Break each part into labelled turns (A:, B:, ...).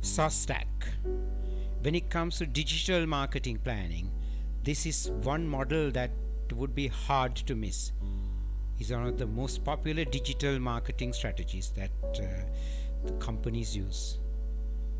A: SOSTAC. When it comes to digital marketing planning, this is one model that would be hard to miss. It's one of the most popular digital marketing strategies that the companies use.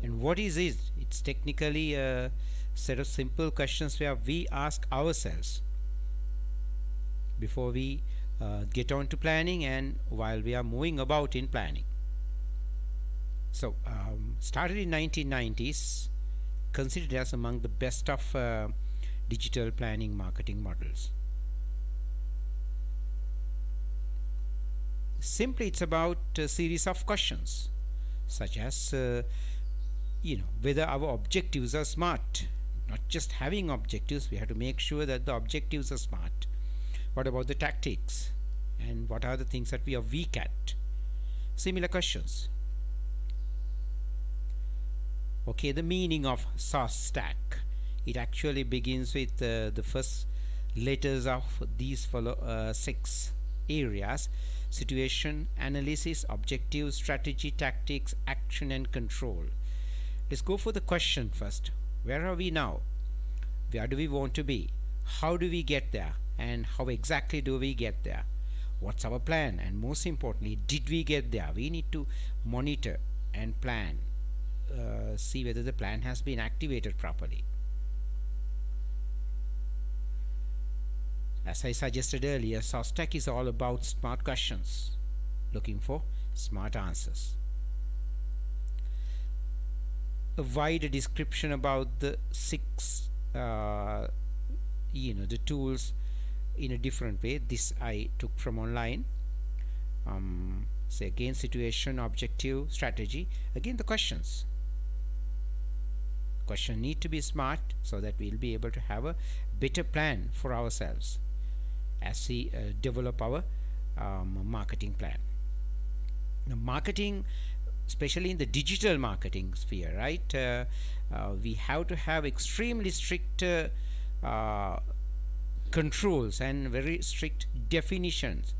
A: And what is it? It's technically a set of simple questions where we ask ourselves before we get on to planning and while we are moving about in planning. So, started in 1990s, considered as among the best of digital planning marketing models. Simply, it's about a series of questions, such as whether our objectives are smart. Not just having objectives, we have to make sure that the objectives are smart. What about the tactics? And what are the things that we are weak at? Similar questions. Okay, the meaning of SOSTAC. It actually begins with the first letters of these six areas: situation, analysis, objective, strategy, tactics, action, and control. Let's go for the question first. Where are we now? Where do we want to be? How do we get there? And how exactly do we get there? What's our plan? And most importantly, did we get there? We need to monitor and plan. See whether the plan has been activated properly. As I suggested earlier, SOSTAC is all about smart questions, looking for smart answers. A wider description about the six, the tools in a different way. This I took from online. Say again, situation, objective, strategy. Again, the questions. Question need to be smart so that we'll be able to have a better plan for ourselves as we develop our marketing plan. Now, marketing, especially in the digital marketing sphere, right? We have to have extremely strict controls and very strict definitions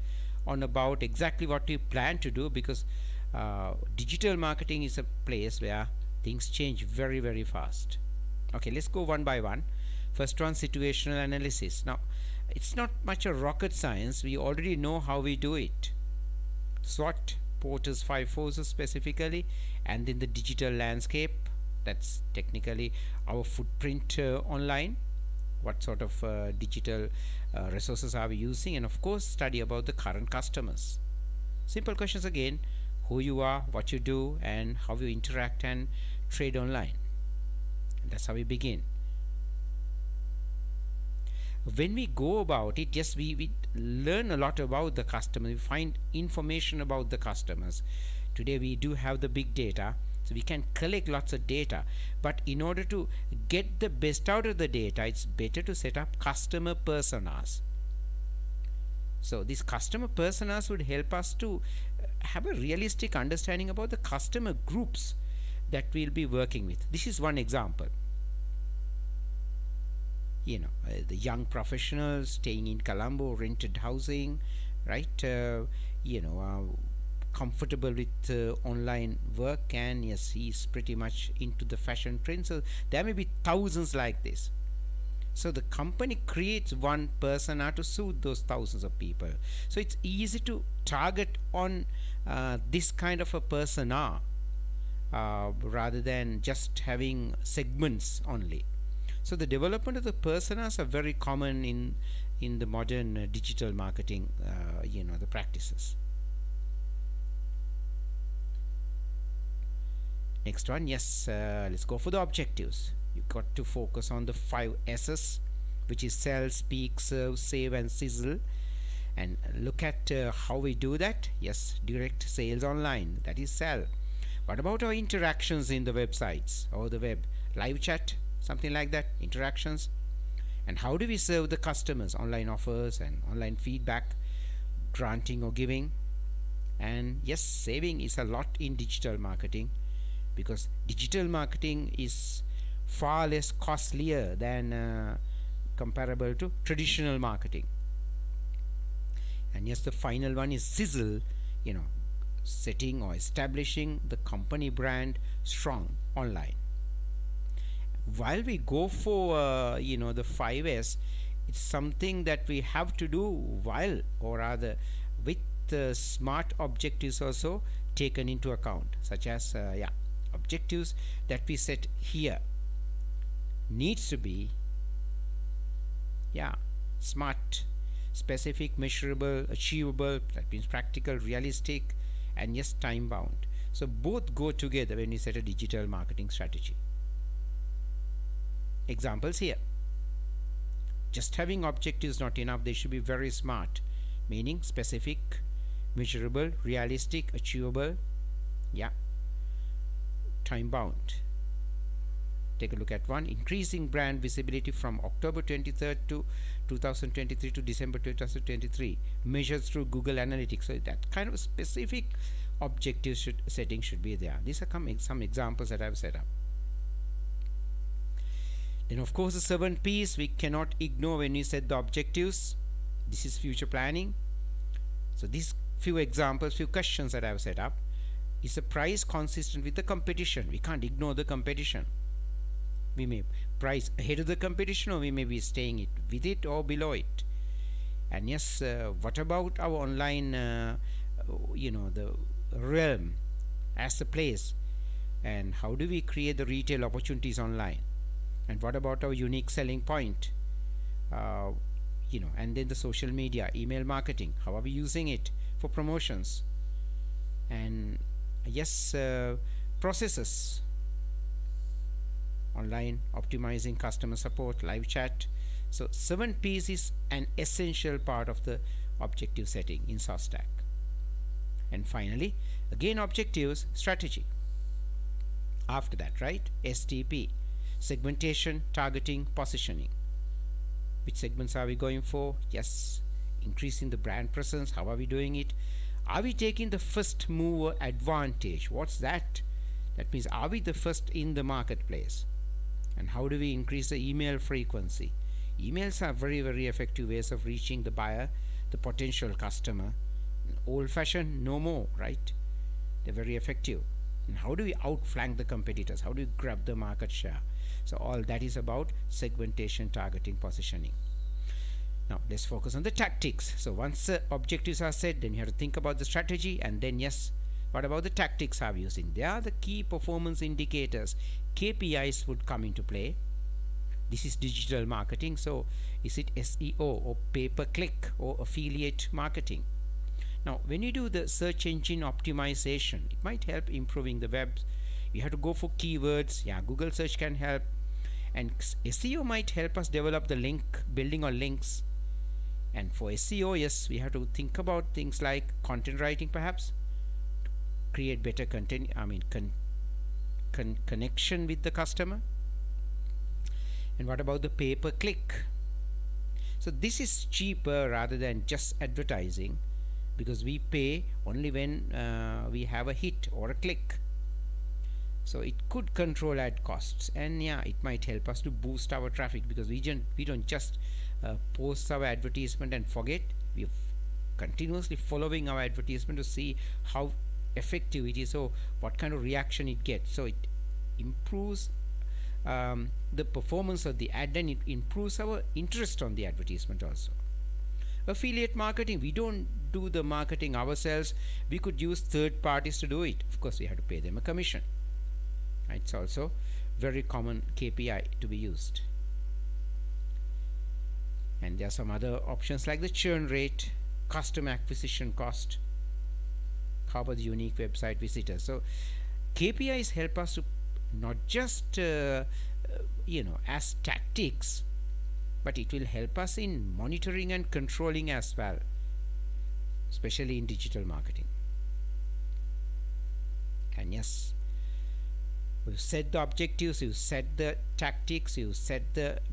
A: on about exactly what we plan to do, because digital marketing is a place where things change very, very fast. Okay, let's go one by one. First one, situational analysis. Now, it's not much a rocket science. We already know how we do it. SWOT, Porter's 5 forces specifically, and in the digital landscape, that's technically our footprint online. What sort of digital resources are we using? And of course, study about the current customers. Simple questions again: who you are, what you do, and how you interact and trade online. And that's how we begin. When we go about it, yes, we learn a lot about the customer. We find information about the customers. Today we do have the big data, so we can collect lots of data. But in order to get the best out of the data, it's better to set up customer personas. So these customer personas would help us to have a realistic understanding about the customer groups that we'll be working with. This is one example. The young professionals staying in Colombo, rented housing, right? Comfortable with online work, and yes, he's pretty much into the fashion trend. So there may be thousands like this. So the company creates one persona to suit those thousands of people. So it's easy to target on this kind of a persona rather than just having segments only. So the development of the personas are very common in the modern digital marketing, the practices. Next one, yes, let's go for the objectives. You've got to focus on the 5 S's, which is sell, speak, serve, save, and sizzle. And look at how we do that. Yes, direct sales online, that is sell. What about our interactions in the websites or the web? Live chat, something like that, interactions. And how do we serve the customers? Online offers and online feedback, granting or giving. And yes, saving is a lot in digital marketing, because digital marketing is far less costlier than comparable to traditional marketing. And yes, the final one is sizzle, setting or establishing the company brand strong online. While we go for the 5S, it's something that we have to do while, or rather with smart objectives also taken into account, such as objectives that we set here needs to be smart, specific, measurable, achievable, that means practical, realistic, and yes, time bound. So both go together when you set a digital marketing strategy. Examples here. Just having objectives not enough, they should be very smart, meaning specific, measurable, realistic, achievable, time bound. Take a look at one. Increasing brand visibility from October 23rd to 2023 to December 2023, measured through Google Analytics. So that kind of specific objective setting should be there. These are some examples that I've set up. Then of course the 7 P's we cannot ignore when we set the objectives. This is future planning. So these few examples, few questions that I've set up. Is the price consistent with the competition? We can't ignore the competition. We may price ahead of the competition, or we may be staying with it or below it. And yes, what about our online, the realm as the place? And how do we create the retail opportunities online? And what about our unique selling point? And then the social media, email marketing. How are we using it for promotions? And yes, processes. Online optimizing customer support, live chat. So 7 P's is an essential part of the objective setting in SOSTAC. And finally, again, objectives, strategy. After that, right? STP, segmentation, targeting, positioning. Which segments are we going for? Yes, increasing the brand presence. How are we doing it? Are we taking the first mover advantage? What's that? That means, are we the first in the marketplace? And how do we increase the email frequency? Emails are very, very effective ways of reaching the buyer, the potential customer. Old fashioned, no more, right? They're very effective. And how do we outflank the competitors? How do we grab the market share? So all that is about segmentation, targeting, positioning. Now let's focus on the tactics. So once the objectives are set, then you have to think about the strategy, and then yes, what about the tactics are we using? They are the key performance indicators. KPIs would come into play. This is digital marketing. So is it SEO or pay-per-click or affiliate marketing? Now when you do the search engine optimization, it might help improving the web. You have to go for keywords. Google search can help. And SEO might help us develop the link building or links. And for SEO, yes, we have to think about things like content writing, perhaps, create better content, connection with the customer. And what about the pay-per-click? So this is cheaper rather than just advertising, because we pay only when we have a hit or a click. So it could control ad costs, and it might help us to boost our traffic, because we don't just post our advertisement and forget. We're continuously following our advertisement to see how effective it is, or what kind of reaction it gets. So it improves the performance of the ad, and it improves our interest on the advertisement also. Affiliate marketing, we don't do the marketing ourselves. We could use third parties to do it. Of course, we have to pay them a commission. It's also very common KPI to be used. And there are some other options like the churn rate, customer acquisition cost. How about the unique website visitors? So KPIs help us to not just as tactics, but it will help us in monitoring and controlling as well, especially in digital marketing. And yes, we've set the objectives, we've set the tactics,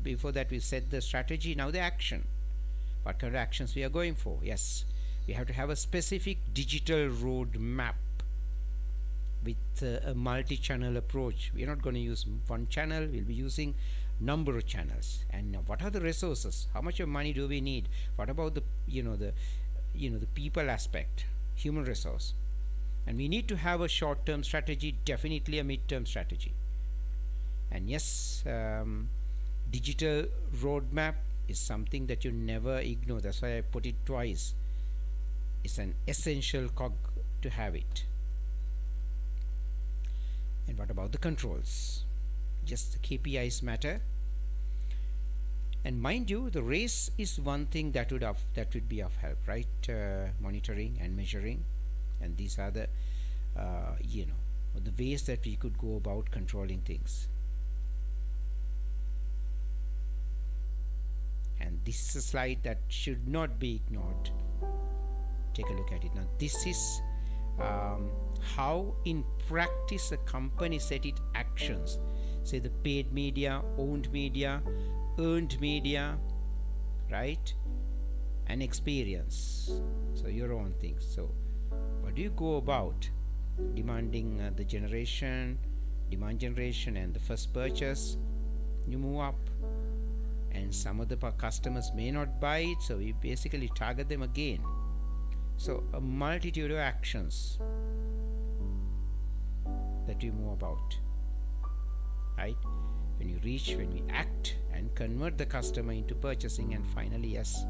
A: before that we set the strategy. Now the action. What kind of actions we are going for? Yes, we have to have a specific digital road map with a multi-channel approach. We are not going to use one channel. We'll be using number of channels. And what are the resources? How much of money do we need? What about the people aspect, human resource? And we need to have a short-term strategy, definitely a mid-term strategy. And yes, digital roadmap is something that you never ignore. That's why I put it twice. It's an essential cog to have it. And what about the controls? Just the KPIs matter. And mind you, the race is one thing that would be of help, right? Monitoring and measuring, and these are the the ways that we could go about controlling things. And this is a slide that should not be ignored. Take a look at it now. This is how in practice a company set its actions, say the paid media, owned media, earned media, right, and experience, so your own things. So what do you go about demanding the demand generation and the first purchase? You move up, and some of the customers may not buy it, so you basically target them again. So a multitude of actions that you move about, right? When we act and convert the customer into purchasing, and finally, yes,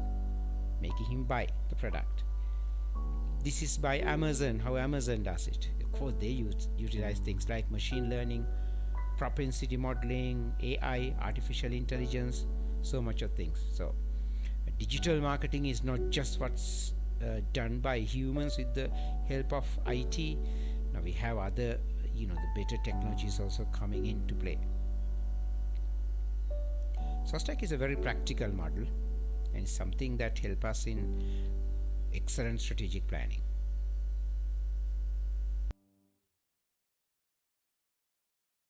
A: making him buy the product. This is by Amazon, how Amazon does it. Of course, they utilize things like machine learning, propensity modeling, AI, artificial intelligence, so much of things. So digital marketing is not just what's done by humans with the help of IT. Now we have other, the better technologies also coming into play. SOSTAC is a very practical model and something that helps us in excellent strategic planning.